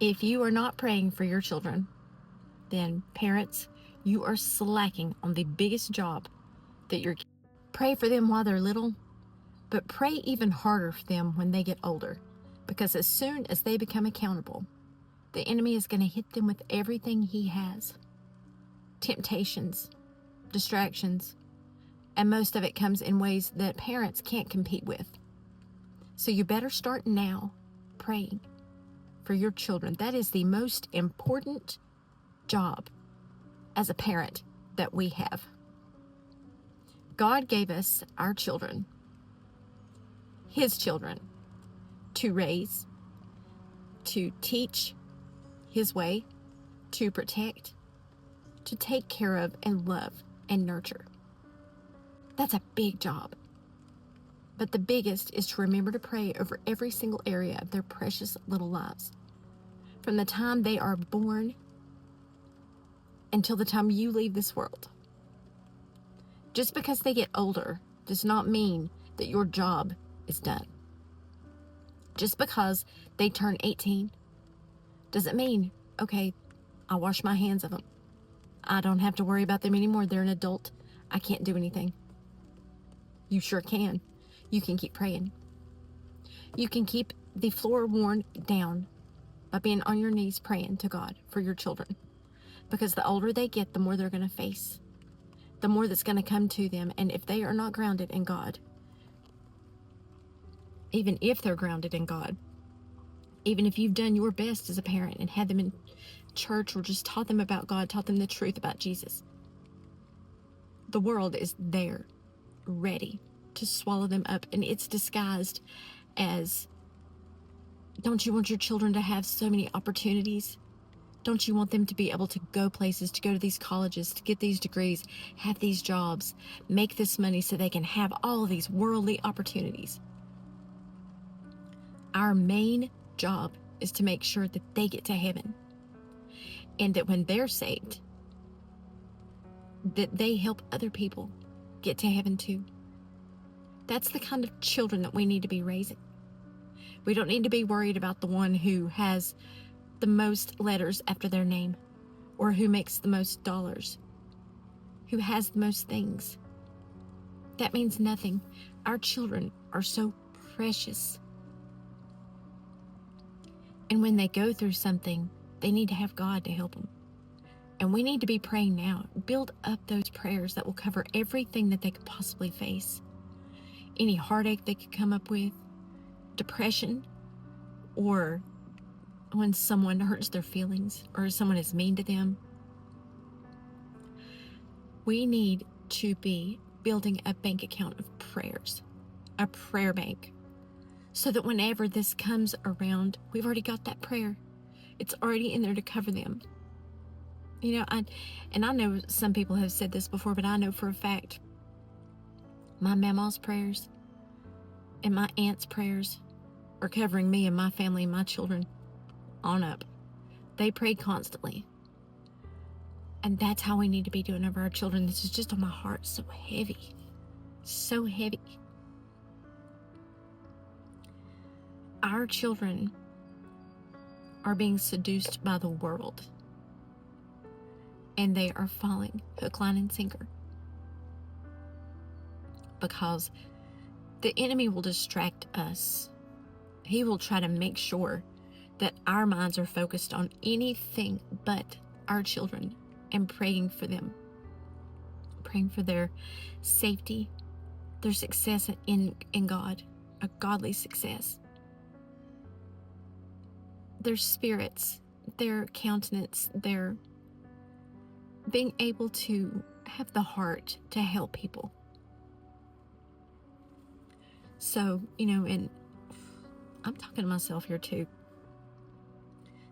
If you are not praying for your children, then parents, you are slacking on the biggest job that your kids. Pray for them while they're little, but pray even harder for them when they get older, because as soon as they become accountable, the enemy is going to hit them with everything he has. Temptations, distractions, and most of it comes in ways that parents can't compete with. So you better start now praying for your children. That is the most important job as a parent that we have. God gave us our children, His children, to raise, to teach His way, to protect, to take care of and love and nurture. That's a big job. But the biggest is to remember to pray over every single area of their precious little lives. From the time they are born until the time you leave this world. Just because they get older does not mean that your job is done. Just because they turn 18 doesn't mean, okay, I'll wash my hands of them. I don't have to worry about them anymore. They're an adult. I can't do anything. You sure can. You can keep praying. You can keep the floor worn down by being on your knees praying to God for your children. Because the older they get, the more they're going to face. The more that's going to come to them. And if they are not grounded in God, even if they're grounded in God, even if you've done your best as a parent and had them in church or just taught them about God, taught them the truth about Jesus, the world is there, ready to swallow them up. And it's disguised as, don't you want your children to have so many opportunities? Don't you want them to be able to go places, to go to these colleges, to get these degrees, have these jobs, make this money so they can have all of these worldly opportunities? Our main job is to make sure that they get to heaven, and that when they're saved, that they help other people get to heaven too. That's the kind of children that we need to be raising. We don't need to be worried about the one who has the most letters after their name, or who makes the most dollars, who has the most things. That means nothing. Our children are so precious. And when they go through something, they need to have God to help them. And we need to be praying now. Build up those prayers that will cover everything that they could possibly face. Any heartache they could come up with, depression, or when someone hurts their feelings or someone is mean to them. We need to be building a bank account of prayers, a prayer bank, so that whenever this comes around, we've already got that prayer. It's already in there to cover them. You know, I know some people have said this before, but I know for a fact my mama's prayers and my aunt's prayers are covering me and my family and my children on up. They pray constantly. And that's how we need to be doing over our children. This is just on my heart so heavy. So heavy. Our children are being seduced by the world. And they are falling hook, line, and sinker. Because the enemy will distract us. He will try to make sure that our minds are focused on anything but our children and praying for them. Praying for their safety, their success in God, a godly success. Their spirits, their countenance, their being able to have the heart to help people. So, and I'm talking to myself here too.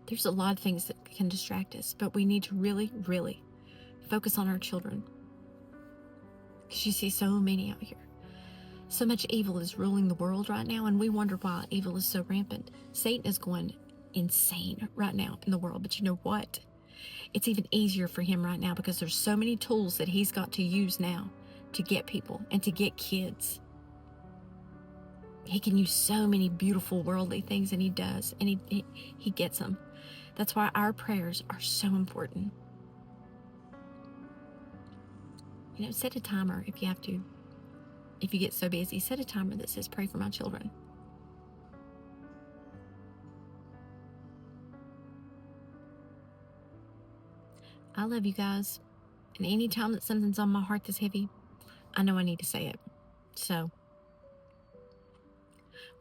There's a lot of things that can distract us, but we need to really, really focus on our children. Because you see so many out here. So much evil is ruling the world right now, and we wonder why evil is so rampant. Satan is going insane right now in the world, but you know what? It's even easier for him right now because there's so many tools that he's got to use now to get people and to get kids. He can use so many beautiful worldly things, and he does, and he gets them. That's why our prayers are so important. Set a timer if you have to. If you get so busy, set a timer that says, pray for my children. I love you guys. And anytime that something's on my heart that's heavy, I know I need to say it. So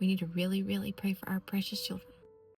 we need to really, really pray for our precious children.